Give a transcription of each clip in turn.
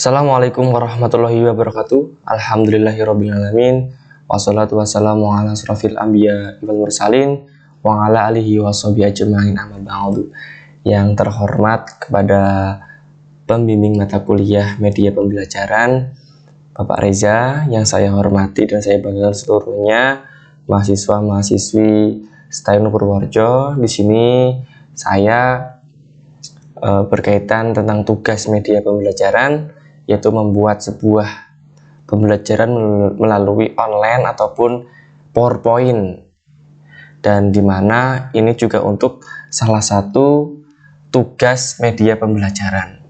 Assalamualaikum warahmatullahi wabarakatuh. Alhamdulillahirabbil alamin. Wassalatu wassalamu ala asrofil anbiya wal mursalin wa ala alihi washabihi ajmain amma ba'du. Yang terhormat kepada pembimbing mata kuliah media pembelajaran Bapak Reza yang saya hormati dan saya banggakan seluruhnya, mahasiswa-mahasiswi STAIN Purworejo. Di sini saya berkaitan tentang tugas media pembelajaran, yaitu membuat sebuah pembelajaran melalui online ataupun PowerPoint, dan dimana ini juga untuk salah satu tugas media pembelajaran.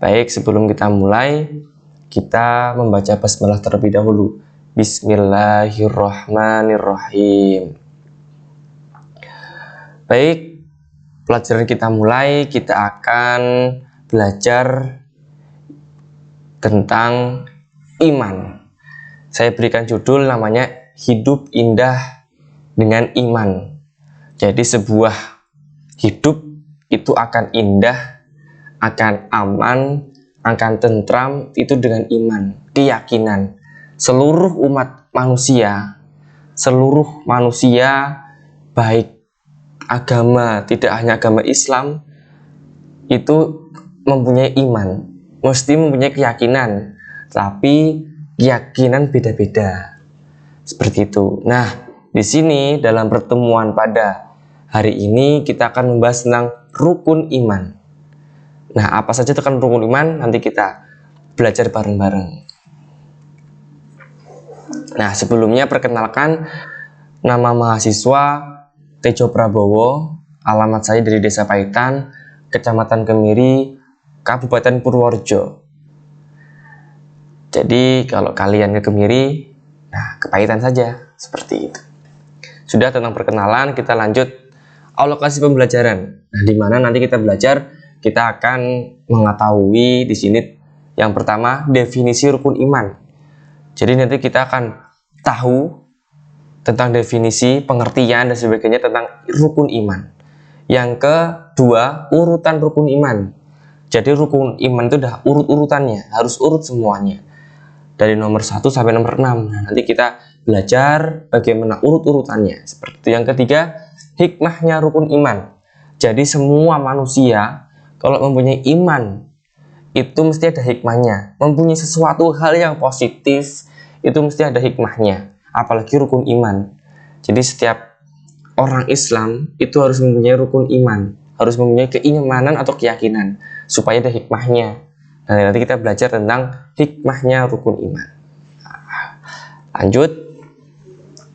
Baik, sebelum kita mulai, kita membaca basmalah terlebih dahulu. Bismillahirrahmanirrahim. Baik, pelajaran kita mulai. Kita akan belajar tentang iman. Saya berikan judul namanya Hidup Indah dengan Iman. Jadi sebuah hidup itu akan indah, akan aman, akan tentram itu dengan iman, keyakinan. Seluruh umat manusia, baik agama, tidak hanya agama Islam, itu mempunyai iman, mesti mempunyai keyakinan, tapi keyakinan beda-beda. Seperti itu. Nah, di sini dalam pertemuan pada hari ini kita akan membahas tentang rukun iman. Nah, apa saja itu kan rukun iman? Nanti kita belajar bareng-bareng. Nah, sebelumnya perkenalkan, nama mahasiswa Tejo Prabowo, alamat saya dari Desa Paitan, Kecamatan Kemiri, Kabupaten Purworejo. Jadi kalau kalian ke Kemiri, nah ke Paitan saja, seperti itu. Sudah tentang perkenalan, kita lanjut alokasi pembelajaran. Nah, di mana nanti kita belajar, kita akan mengetahui di sini yang pertama definisi rukun iman. Jadi nanti kita akan tahu tentang definisi, pengertian dan sebagainya tentang rukun iman. Yang kedua, urutan rukun iman. Jadi rukun iman itu udah urut-urutannya, harus urut semuanya. Dari nomor 1 sampai nomor 6. Nah, nanti kita belajar bagaimana urut-urutannya. Seperti itu. Yang ketiga, hikmahnya rukun iman. Jadi semua manusia kalau mempunyai iman itu mesti ada hikmahnya. Mempunyai sesuatu hal yang positif itu mesti ada hikmahnya. Apalagi rukun iman. Jadi setiap orang Islam itu harus mempunyai rukun iman, harus mempunyai keimanan atau keyakinan supaya ada hikmahnya. Nah, nanti kita belajar tentang hikmahnya rukun iman. Lanjut.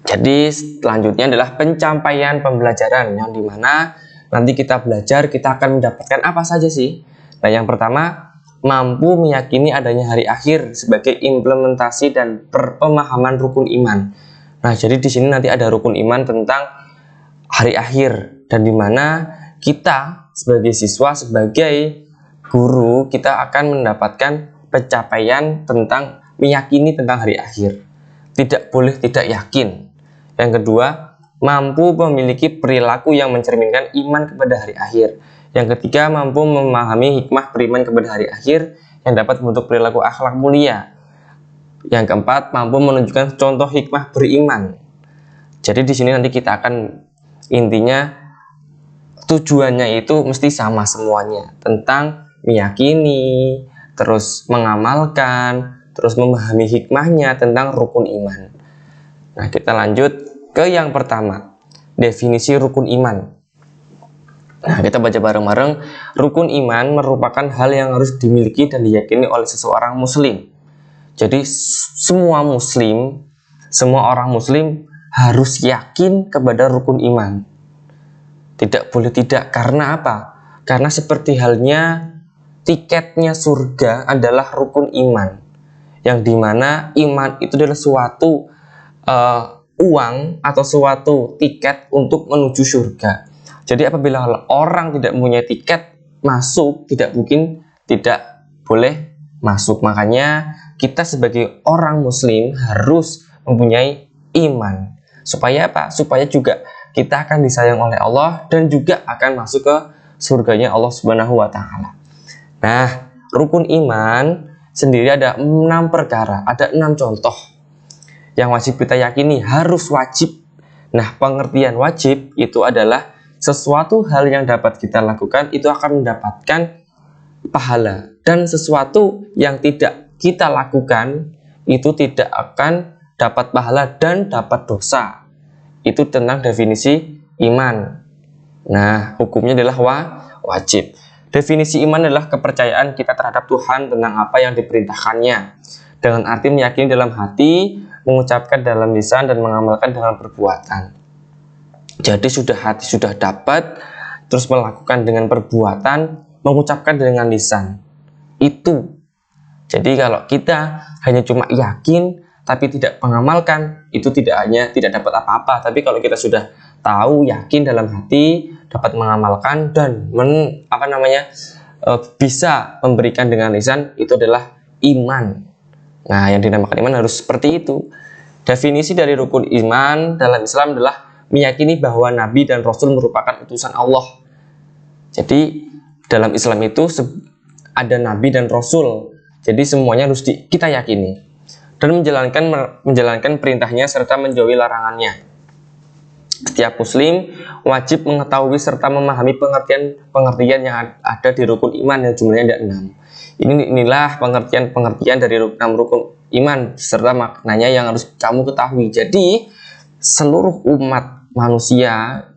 Jadi selanjutnya adalah pencapaian pembelajaran, yang dimana nanti kita belajar, kita akan mendapatkan apa saja sih. Nah, yang pertama, mampu meyakini adanya hari akhir sebagai implementasi dan pemahaman rukun iman. Nah, jadi di sini nanti ada rukun iman tentang hari akhir, dan dimana kita sebagai siswa, sebagai guru, kita akan mendapatkan pencapaian tentang meyakini tentang hari akhir. Tidak boleh tidak yakin. Yang kedua, mampu memiliki perilaku yang mencerminkan iman kepada hari akhir. Yang ketiga, mampu memahami hikmah beriman kepada hari akhir yang dapat membentuk perilaku akhlak mulia. Yang keempat, mampu menunjukkan contoh hikmah beriman. Jadi di sini nanti kita akan intinya tujuannya itu mesti sama semuanya, tentang meyakini, terus mengamalkan, terus memahami hikmahnya tentang rukun iman. Nah, kita lanjut ke yang pertama, definisi rukun iman. Nah, kita baca bareng-bareng. Rukun iman merupakan hal yang harus dimiliki dan diyakini oleh seseorang muslim. Jadi semua orang muslim harus yakin kepada rukun iman. Tidak boleh tidak. Karena apa? Karena seperti halnya tiketnya surga adalah rukun iman, yang dimana iman itu adalah suatu uang atau suatu tiket untuk menuju surga. Jadi apabila orang tidak mempunyai tiket masuk, tidak boleh masuk. Makanya kita sebagai orang muslim harus mempunyai iman. Supaya apa? Supaya juga kita akan disayang oleh Allah dan juga akan masuk ke surganya Allah Subhanahu wa Ta'ala. Nah, rukun iman sendiri ada 6 perkara, ada 6 contoh yang wajib kita yakini, harus wajib. Nah, pengertian wajib itu adalah sesuatu hal yang dapat kita lakukan itu akan mendapatkan pahala, dan sesuatu yang tidak kita lakukan itu tidak akan dapat pahala dan dapat dosa. Itu tentang definisi iman. Nah, hukumnya adalah wajib. Definisi iman adalah kepercayaan kita terhadap Tuhan tentang apa yang diperintahkannya, dengan arti meyakini dalam hati, mengucapkan dalam lisan, dan mengamalkan dalam perbuatan. Jadi hati sudah dapat, terus melakukan dengan perbuatan, mengucapkan dengan lisan. Itu. Jadi kalau kita hanya cuma yakin tapi tidak mengamalkan, itu tidak dapat apa-apa. Tapi kalau kita sudah tahu, yakin dalam hati, dapat mengamalkan dan bisa memberikan dengan lisan, itu adalah iman. Nah, yang dinamakan iman harus seperti itu. Definisi dari rukun iman dalam Islam adalah meyakini bahwa Nabi dan Rasul merupakan utusan Allah. Jadi dalam Islam itu ada Nabi dan Rasul. Jadi semuanya harus kita yakini dan menjalankan perintahnya serta menjauhi larangannya. Setiap muslim wajib mengetahui serta memahami pengertian yang ada di rukun iman yang jumlahnya ada 6. Inilah pengertian dari 6 rukun iman serta maknanya yang harus kamu ketahui. Jadi seluruh umat manusia,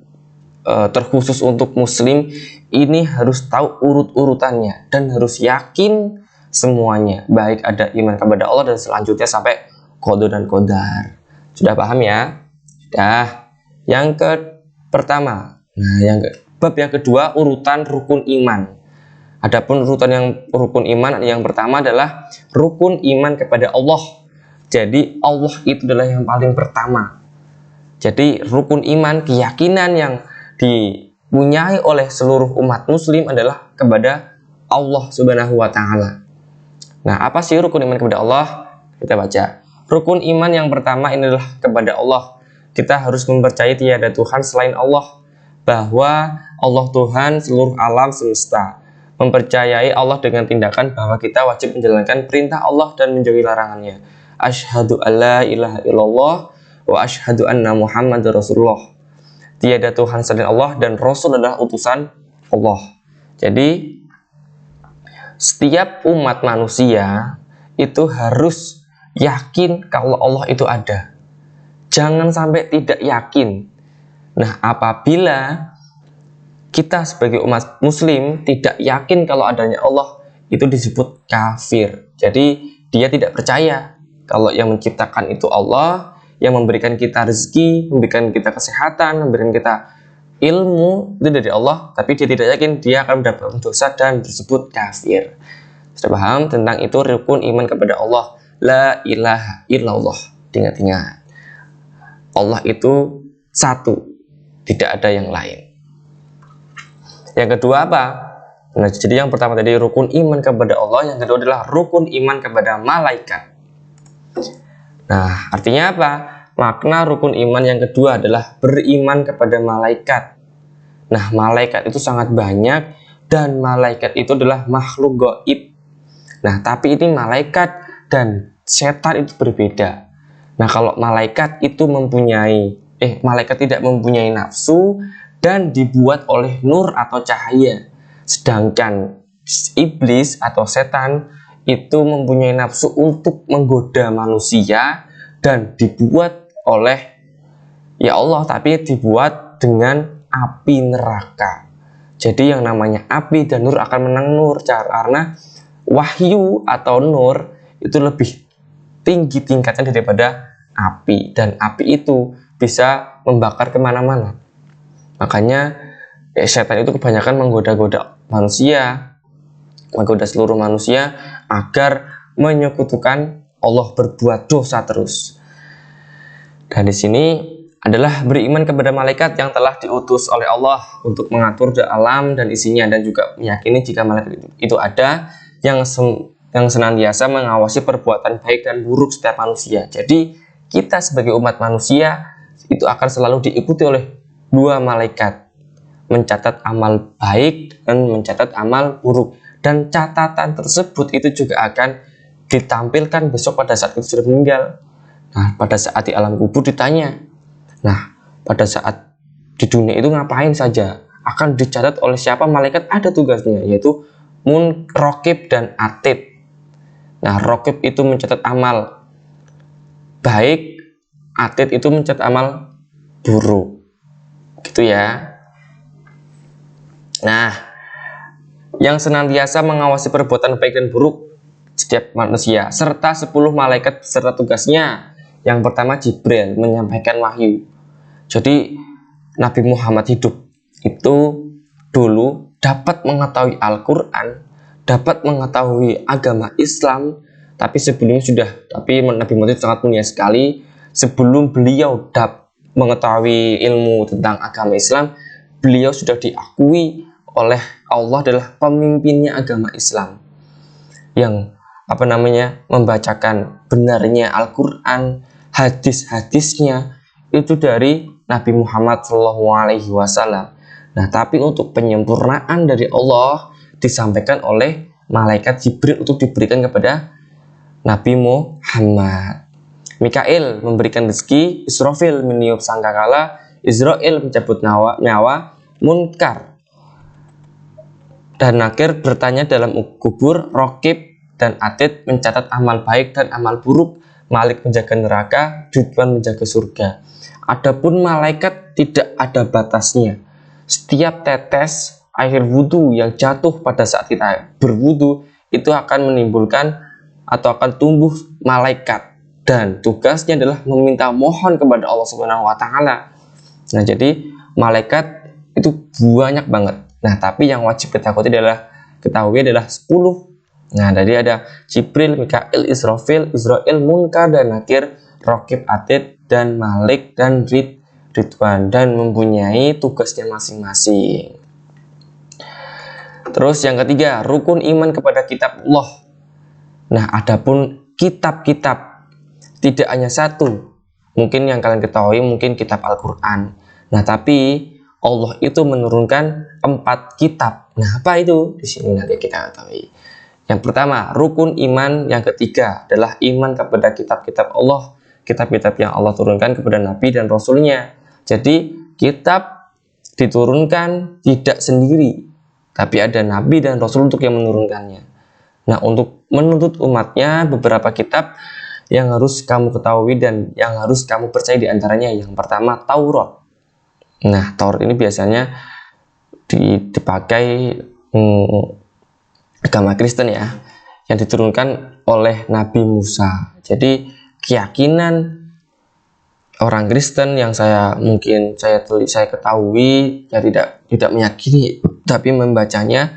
terkhusus untuk muslim, ini harus tahu urut-urutannya dan harus yakin semuanya, baik ada iman kepada Allah dan selanjutnya sampai qada dan qadar. Sudah paham ya? Sudah. Yang pertama, bab yang kedua, urutan rukun iman. Adapun urutan rukun iman yang pertama adalah rukun iman kepada Allah. Jadi Allah itu adalah yang paling pertama. Jadi rukun iman, keyakinan yang dipunyai oleh seluruh umat muslim adalah kepada Allah Subhanahu wa Ta'ala. Nah, apa sih rukun iman kepada Allah? Kita baca. Rukun iman yang pertama ini adalah kepada Allah. Kita harus mempercayai tiada Tuhan selain Allah, bahwa Allah Tuhan seluruh alam semesta. Mempercayai Allah dengan tindakan bahwa kita wajib menjalankan perintah Allah dan menjauhi larangannya. Asyhadu alla ilaha illallah wa asyhadu anna Muhammadar Rasulullah. Tiada Tuhan selain Allah dan Rasul adalah utusan Allah. Jadi setiap umat manusia itu harus yakin kalau Allah itu ada. Jangan sampai tidak yakin. Nah, apabila kita sebagai umat muslim tidak yakin kalau adanya Allah, itu disebut kafir. Jadi dia tidak percaya kalau yang menciptakan itu Allah, yang memberikan kita rezeki, memberikan kita kesehatan, memberikan kita ilmu itu dari Allah, tapi dia tidak yakin, dia akan mendapatkan dosa dan disebut kafir. Sudah paham tentang itu rukun iman kepada Allah? La ilaha illallah. Ingat-ingat, Allah itu satu, tidak ada yang lain. Yang kedua apa? Nah, jadi yang pertama tadi rukun iman kepada Allah, yang kedua adalah rukun iman kepada malaikat. Nah, artinya apa? Makna rukun iman yang kedua adalah beriman kepada malaikat. Nah, malaikat itu sangat banyak dan malaikat itu adalah makhluk gaib. Nah, tapi ini malaikat dan setan itu berbeda. Nah, kalau malaikat itu malaikat tidak mempunyai nafsu dan dibuat oleh nur atau cahaya. Sedangkan iblis atau setan itu mempunyai nafsu untuk menggoda manusia dan dibuat oleh ya Allah, tapi dibuat dengan api neraka. Jadi yang namanya api dan nur akan menang nur, karena wahyu atau nur itu lebih tinggi tingkatnya daripada api, dan api itu bisa membakar kemana-mana. Makanya setan itu kebanyakan menggoda-goda manusia, menggoda seluruh manusia agar menyekutukan Allah, berbuat dosa terus. Dan di sini adalah beriman kepada malaikat yang telah diutus oleh Allah untuk mengatur alam dan isinya, dan juga meyakini jika malaikat itu ada yang senantiasa mengawasi perbuatan baik dan buruk setiap manusia. Jadi kita sebagai umat manusia itu akan selalu diikuti oleh dua malaikat, mencatat amal baik dan mencatat amal buruk, dan catatan tersebut itu juga akan ditampilkan besok pada saat kita sudah meninggal. Nah, pada saat di alam kubur ditanya. Nah, pada saat di dunia itu ngapain saja? Akan dicatat oleh siapa? Malaikat ada tugasnya, yaitu Raqib dan Atid. Nah, Raqib itu mencatat amal baik, Atid itu mencatat amal buruk. Gitu ya. Nah, yang senantiasa mengawasi perbuatan baik dan buruk setiap manusia, serta 10 malaikat beserta tugasnya. Yang pertama Jibril menyampaikan wahyu. Jadi Nabi Muhammad hidup itu dulu dapat mengetahui Al-Quran, dapat mengetahui agama Islam, tapi Nabi Muhammad itu sangat mulia sekali. Sebelum beliau mengetahui ilmu tentang agama Islam, beliau sudah diakui oleh Allah adalah pemimpinnya agama Islam yang membacakan benarnya Al-Quran, hadis-hadisnya itu dari Nabi Muhammad SAW. Nah, tapi untuk penyempurnaan dari Allah disampaikan oleh malaikat Jibril untuk diberikan kepada Nabi Muhammad. Mikail memberikan rezeki, Israfil meniup sangkakala, Israel mencabut nyawa, Munkar dan Nakir bertanya dalam kubur, Raqib dan Atid mencatat amal baik dan amal buruk, Malik menjaga neraka, Ridwan menjaga surga. Adapun malaikat tidak ada batasnya. Setiap tetes air wudhu yang jatuh pada saat kita berwudhu itu akan menimbulkan atau akan tumbuh malaikat, dan tugasnya adalah meminta mohon kepada Allah Subhanahu wa taala. Nah, jadi malaikat itu banyak banget. Nah, tapi yang wajib ketahui adalah 10. Nah, jadi ada Jibril, Mikail, Israfil, Israel, Munkar dan Nakir, Raqib, Atid dan Malik dan Ridwan, dan mempunyai tugasnya masing-masing. Terus yang ketiga, rukun iman kepada kitab Allah. Nah, adapun kitab-kitab tidak hanya satu. Mungkin yang kalian ketahui mungkin kitab Al-Quran. Nah, tapi Allah itu menurunkan 4 kitab. Nah, apa itu? Di sini nanti kita ketahui. Yang pertama, rukun iman. Yang ketiga adalah iman kepada kitab-kitab Allah, kitab-kitab yang Allah turunkan kepada Nabi dan Rasulnya. Jadi, kitab diturunkan tidak sendiri, tapi ada Nabi dan Rasul untuk yang menurunkannya. Nah, untuk menuntut umatnya, beberapa kitab yang harus kamu ketahui dan yang harus kamu percaya diantaranya. Yang pertama, Taurat. Nah, Taurat ini biasanya dipakai agama Kristen ya, yang diturunkan oleh Nabi Musa. Jadi keyakinan orang Kristen yang saya ketahui ya tidak meyakini, tapi membacanya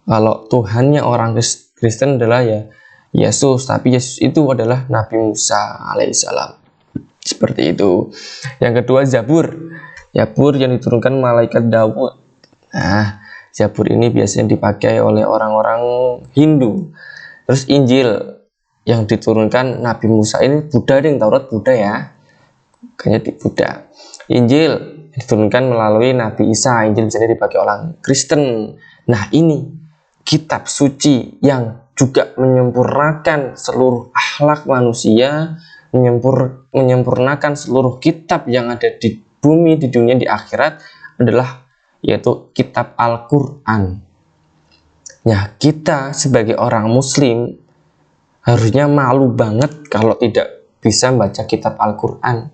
kalau Tuhannya orang Kristen adalah ya Yesus, tapi Yesus itu adalah Nabi Musa alaihissalam. Seperti itu. Yang kedua, Zabur yang diturunkan malaikat Daud. Nah, Zabur ini biasanya dipakai oleh orang-orang Hindu. Terus Injil yang diturunkan Nabi Musa, ini Buddha ding, Taurat Buddha ya, kayaknya di Buddha. Injil diturunkan melalui Nabi Isa. Injil bisa dipakai orang Kristen. Nah, ini kitab suci yang juga menyempurnakan seluruh akhlak manusia, menyempurnakan seluruh kitab yang ada di bumi, di dunia, di akhirat, adalah yaitu kitab Al-Quran. Ya, kita sebagai orang muslim harusnya malu banget kalau tidak bisa membaca kitab Al-Quran.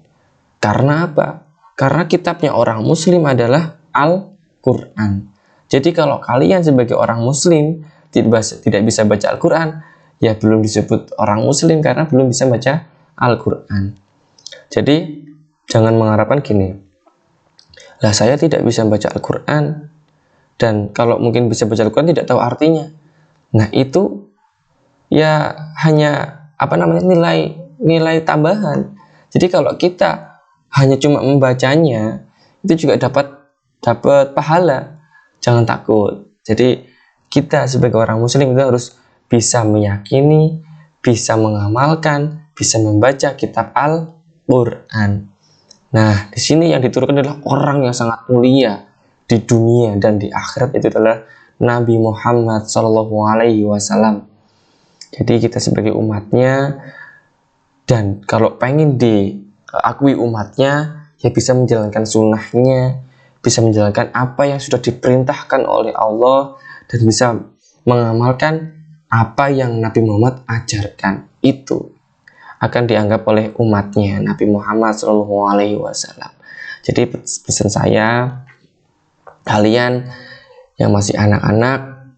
Karena apa? Karena kitabnya orang muslim adalah Al-Quran. Jadi kalau kalian sebagai orang muslim tidak bisa baca Al-Quran, ya belum disebut orang muslim karena belum bisa baca Al-Quran. Jadi jangan mengharapkan gini, lah saya tidak bisa baca Al-Quran, dan kalau mungkin bisa baca Al-Quran tidak tahu artinya. Nah, itu ya hanya nilai tambahan. Jadi kalau kita hanya cuma membacanya, itu juga dapat pahala. Jangan takut. Jadi kita sebagai orang muslim itu harus bisa meyakini, bisa mengamalkan, bisa membaca kitab Al-Quran. Nah, di sini yang diturunkan adalah orang yang sangat mulia di dunia dan di akhirat, itu adalah Nabi Muhammad SAW. Jadi kita sebagai umatnya, dan kalau pengen diakui umatnya, ya bisa menjalankan sunnahnya, bisa menjalankan apa yang sudah diperintahkan oleh Allah, dan bisa mengamalkan apa yang Nabi Muhammad ajarkan. Itu akan dianggap oleh umatnya Nabi Muhammad SAW. Jadi pesan saya, kalian yang masih anak-anak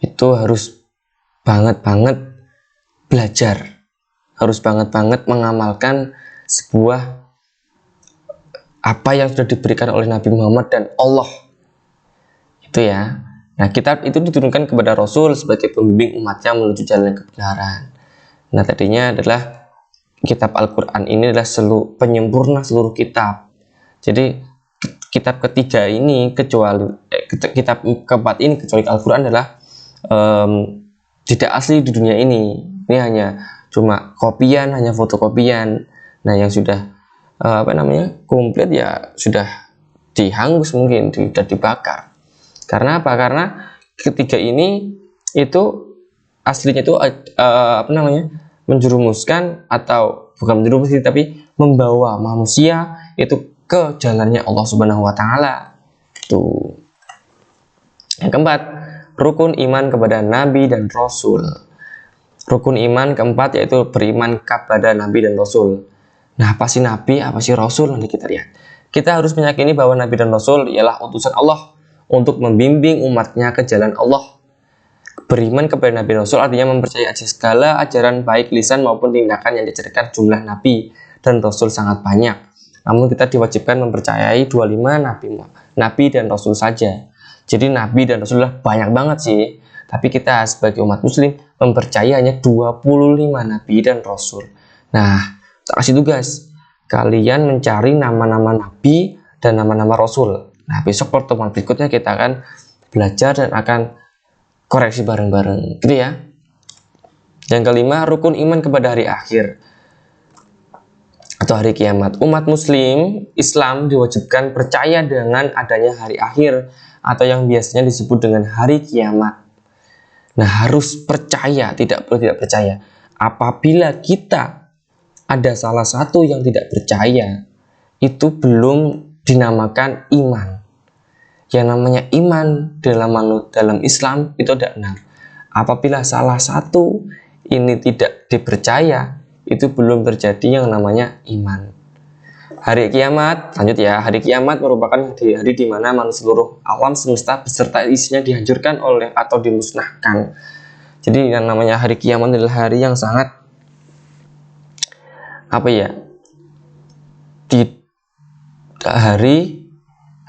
itu harus banget belajar, harus banget mengamalkan sebuah apa yang sudah diberikan oleh Nabi Muhammad dan Allah. Itu ya. Nah, kitab itu diturunkan kepada Rasul sebagai pembimbing umatnya menuju jalan kebenaran. Nah, tadinya adalah kitab Al-Quran ini adalah penyempurna seluruh kitab. Jadi kitab ketiga ini kitab keempat ini kecuali Al-Quran adalah tidak asli di dunia ini. Ini hanya cuma kopian, hanya fotokopian. Nah, yang sudah komplit ya sudah dihangus, mungkin sudah dibakar. Karena apa? Karena ketiga ini itu aslinya itu menjerumuskan, atau bukan menjerumuskan tapi membawa manusia itu ke jalannya Allah Subhanahu wa taala. Tuh. Yang keempat, rukun iman kepada Nabi dan Rasul. Rukun iman keempat yaitu beriman kepada Nabi dan Rasul. Nah, apa sih Nabi, apa sih Rasul? Nanti kita lihat. Kita harus meyakini bahwa Nabi dan Rasul ialah utusan Allah untuk membimbing umatnya ke jalan Allah. Beriman kepada Nabi dan Rasul artinya mempercayai segala ajaran baik lisan maupun tindakan yang diajarkan. Jumlah Nabi dan Rasul sangat banyak, namun kita diwajibkan mempercayai 25 Nabi dan Rasul saja. Jadi Nabi dan Rasul banyak banget sih, tapi kita sebagai umat muslim mempercayai hanya 25 Nabi dan Rasul. Nah, tak kasih tugas, kalian mencari nama-nama Nabi dan nama-nama Rasul. Nah, besok pertemuan berikutnya kita akan belajar dan akan koreksi bareng-bareng, gitu ya. Yang kelima, rukun iman kepada hari akhir atau hari kiamat. Umat muslim Islam diwajibkan percaya dengan adanya hari akhir atau yang biasanya disebut dengan hari kiamat. Nah, harus percaya, tidak boleh tidak percaya. Apabila kita ada salah satu yang tidak percaya, itu belum dinamakan iman. Yang namanya iman dalam Islam itu ada 6. Apabila salah satu ini tidak dipercaya, itu belum terjadi yang namanya iman. Hari kiamat, lanjut ya. Hari kiamat merupakan hari di mana seluruh alam semesta beserta isinya dihancurkan oleh atau dimusnahkan. Jadi yang namanya hari kiamat adalah hari yang sangat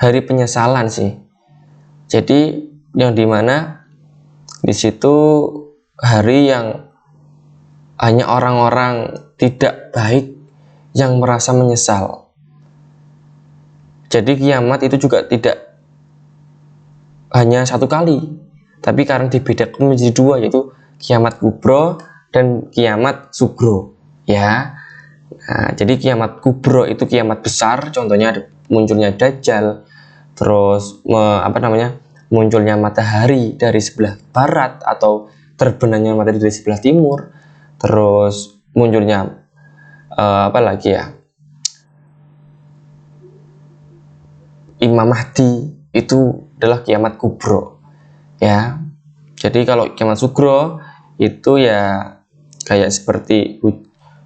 hari penyesalan sih. Jadi yang dimana di situ hari yang hanya orang-orang tidak baik yang merasa menyesal. Jadi kiamat itu juga tidak hanya satu kali, tapi karena dibedakan menjadi 2, yaitu kiamat kubro dan kiamat sugro, ya. Nah, jadi kiamat kubro itu kiamat besar, contohnya munculnya Dajjal, terus munculnya matahari dari sebelah barat atau terbenamnya matahari dari sebelah timur, terus munculnya Imam Mahdi, itu adalah kiamat kubro, ya. Jadi kalau kiamat sugro itu ya kayak seperti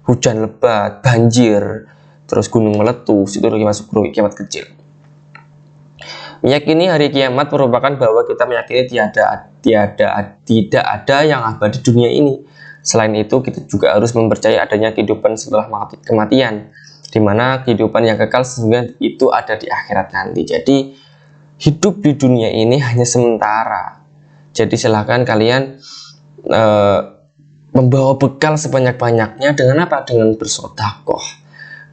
hujan lebat, banjir, terus gunung meletus, itu kiamat sugro, kiamat kecil. Meyakini hari kiamat merupakan bahwa kita meyakini tidak ada yang abadi di dunia ini. Selain itu, kita juga harus mempercayai adanya kehidupan setelah kematian, di mana kehidupan yang kekal sesungguhnya itu ada di akhirat nanti. Jadi hidup di dunia ini hanya sementara. Jadi silakan kalian membawa bekal sebanyak-banyaknya dengan apa? Dengan bersedekah,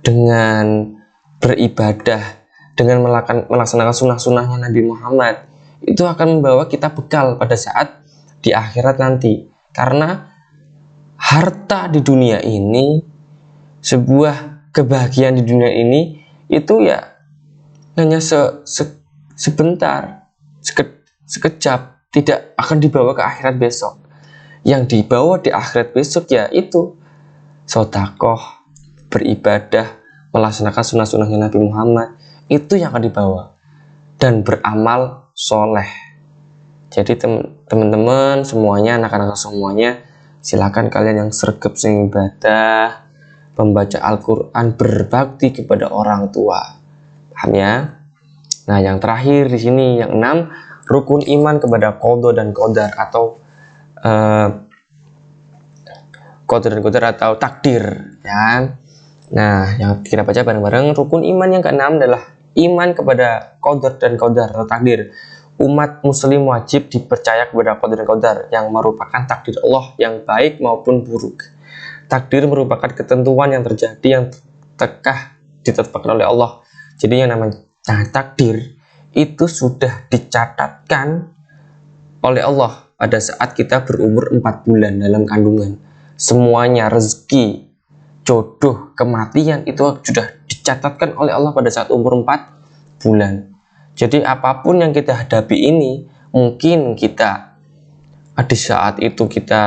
dengan beribadah, dengan melaksanakan sunnah-sunnahnya Nabi Muhammad. Itu akan membawa kita bekal pada saat di akhirat nanti. Karena harta di dunia ini, sebuah kebahagiaan di dunia ini itu ya hanya sebentar, sekejap, tidak akan dibawa ke akhirat besok. yang dibawa di akhirat besok ya itu sedekah, beribadah, melaksanakan sunnah-sunnahnya Nabi Muhammad, itu yang akan dibawa, dan beramal soleh. Jadi teman-teman semuanya, anak-anak semuanya, silakan kalian yang sregep sing ibadah, membaca Al-Quran, berbakti kepada orang tua. Paham ya? Nah, yang terakhir di sini, yang 6, rukun iman kepada qada dan qadar atau qada dan qadar atau takdir, ya. Nah, yang kita baca bareng-bareng, rukun iman yang ke-6 adalah iman kepada qadar dan qadar atau takdir. Umat muslim wajib dipercaya kepada qadar dan qadar yang merupakan takdir Allah yang baik maupun buruk. Takdir merupakan ketentuan yang terjadi yang tekah ditetapkan oleh Allah. Jadi yang namanya takdir itu sudah dicatatkan oleh Allah pada saat kita berumur 4 bulan dalam kandungan. Semuanya, rezeki, jodoh, kematian itu sudah dicatatkan oleh Allah pada saat umur 4 bulan. Jadi apapun yang kita hadapi ini, mungkin kita di saat itu kita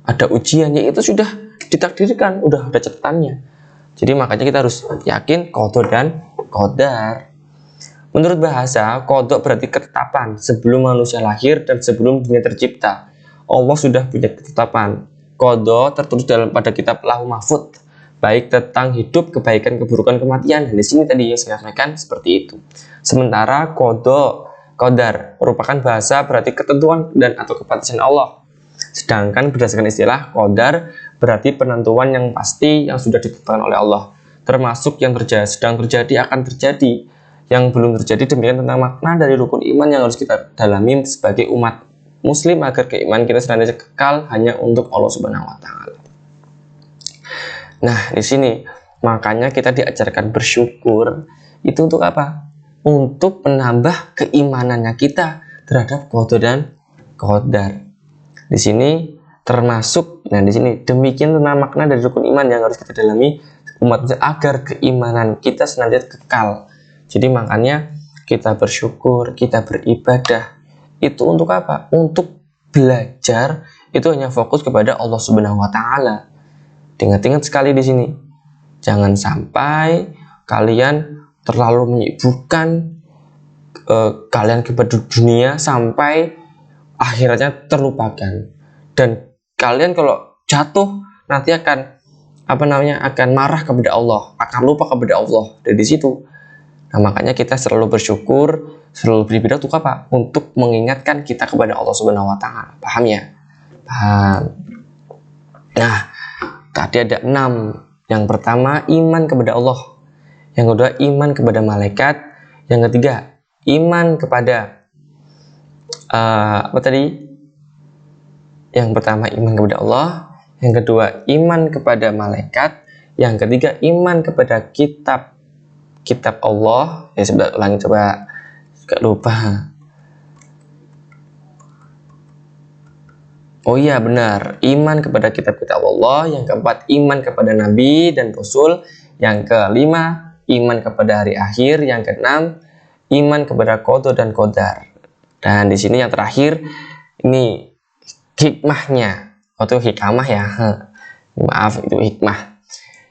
ada ujiannya, itu sudah ditakdirkan, udah ada catatannya. Jadi makanya kita harus yakin qada dan qadar. Menurut bahasa, qada berarti ketetapan sebelum manusia lahir dan sebelum dunia tercipta. Allah sudah punya ketetapan. Qada tertulis pada kitab Lauh Mahfuz, baik tentang hidup, kebaikan, keburukan, kematian. Dan di sini tadi yang saya sampaikan seperti itu. Sementara qadar merupakan bahasa berarti ketentuan dan atau keputusan Allah. Sedangkan berdasarkan istilah qadar berarti penentuan yang pasti yang sudah ditetapkan oleh Allah, termasuk yang sedang terjadi, akan terjadi, yang belum terjadi. Demikian tentang makna dari rukun iman yang harus kita dalami sebagai umat muslim agar keimanan kita senantiasa kekal hanya untuk Allah Subhanahu wa taala. Nah, di sini makanya kita diajarkan bersyukur. Itu untuk apa? Untuk menambah keimanannya kita terhadap qada dan qadar. Di sini termasuk, nah di sini demikian tentang makna dari rukun iman yang harus kita dalami umat agar keimanan kita senantiasa kekal. Jadi makanya kita bersyukur, kita beribadah itu untuk apa? Untuk belajar itu hanya fokus kepada Allah Subhanahu wa taala. Ingat-ingat sekali di sini. Jangan sampai kalian terlalu menyibukkan kalian kepada dunia sampai akhirnya terlupakan. Dan kalian kalau jatuh nanti akan akan marah kepada Allah, akan lupa kepada Allah. Dari situ. Nah, makanya kita selalu bersyukur, selalu beribadah untuk apa? Untuk mengingatkan kita kepada Allah Subhanahu wa taala. Paham ya? Paham. Nah, tadi ada 6. Yang pertama, iman kepada Allah. Yang kedua, iman kepada malaikat. Yang ketiga, iman kepada apa tadi? Yang pertama, iman kepada Allah. Yang kedua, iman kepada malaikat. Yang ketiga, iman kepada kitab Allah. Ya, sebentar ulangi, coba gak lupa. Oh iya, benar, iman kepada kitab-kitab Allah. Yang keempat, iman kepada Nabi dan Rasul. Yang kelima, iman kepada hari akhir. Yang keenam, iman kepada qada dan qadar. Dan di sini yang terakhir, ini hikmahnya, atau hikmah ya. Maaf, itu hikmah.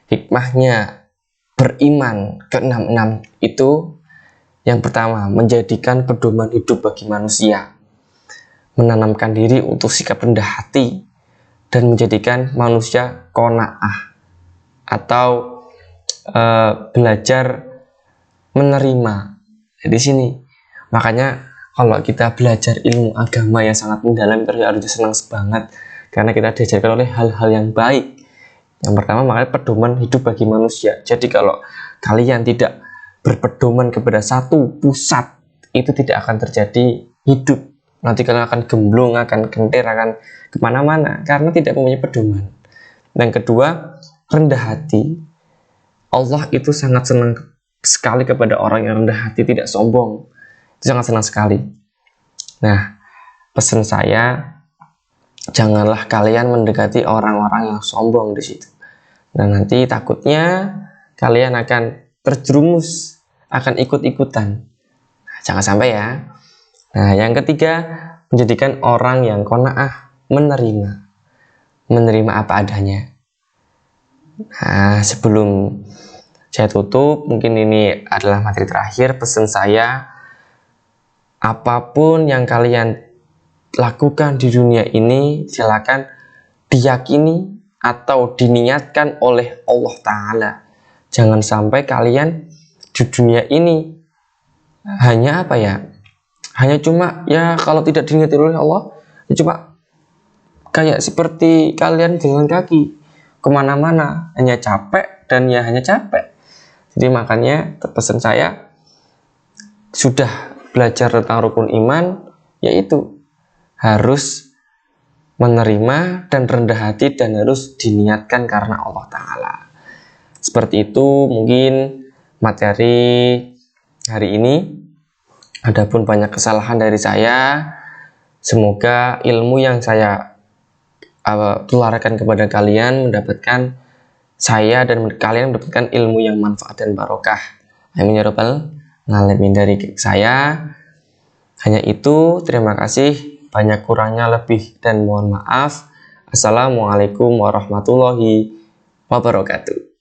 Hikmahnya beriman ke-6 itu, yang pertama, menjadikan pedoman hidup bagi manusia, menanamkan diri untuk sikap rendah hati, dan menjadikan manusia qanaah atau belajar menerima. Di sini makanya kalau kita belajar ilmu agama yang sangat mendalam itu harus senang banget, karena kita diajarkan oleh hal-hal yang baik. Yang pertama, makanya pedoman hidup bagi manusia. Jadi kalau kalian tidak berpedoman kepada satu pusat, itu tidak akan terjadi hidup. Nanti kalian akan gemblong, akan genter, akan kemana-mana karena tidak mempunyai pedoman. Yang kedua, rendah hati. Allah itu sangat senang sekali kepada orang yang rendah hati, tidak sombong. Itu sangat senang sekali. Nah, pesan saya, janganlah kalian mendekati orang-orang yang sombong di situ. Nah, nanti takutnya kalian akan terjerumus, akan ikut-ikutan. Nah, jangan sampai ya. Nah, yang ketiga, menjadikan orang yang qanaah, menerima apa adanya. Nah, sebelum saya tutup, mungkin ini adalah materi terakhir. Pesan saya, apapun yang kalian lakukan di dunia ini, silakan diyakini atau diniatkan oleh Allah Ta'ala. Jangan sampai kalian di dunia ini hanya hanya cuma kalau tidak diniati oleh Allah, cuma kayak seperti kalian jalan kaki kemana-mana, hanya capek dan hanya capek. Jadi makanya pesan saya, sudah belajar tentang rukun iman, yaitu harus menerima dan rendah hati dan harus diniatkan karena Allah Ta'ala. Seperti itu mungkin materi hari ini. Adapun banyak kesalahan dari saya, semoga ilmu yang saya tularkan kepada kalian saya dan kalian mendapatkan ilmu yang manfaat dan barokah. Amin ya rabbal alamin. Dari saya hanya itu. Terima kasih. Banyak kurangnya lebih dan mohon maaf. Assalamualaikum warahmatullahi wabarakatuh.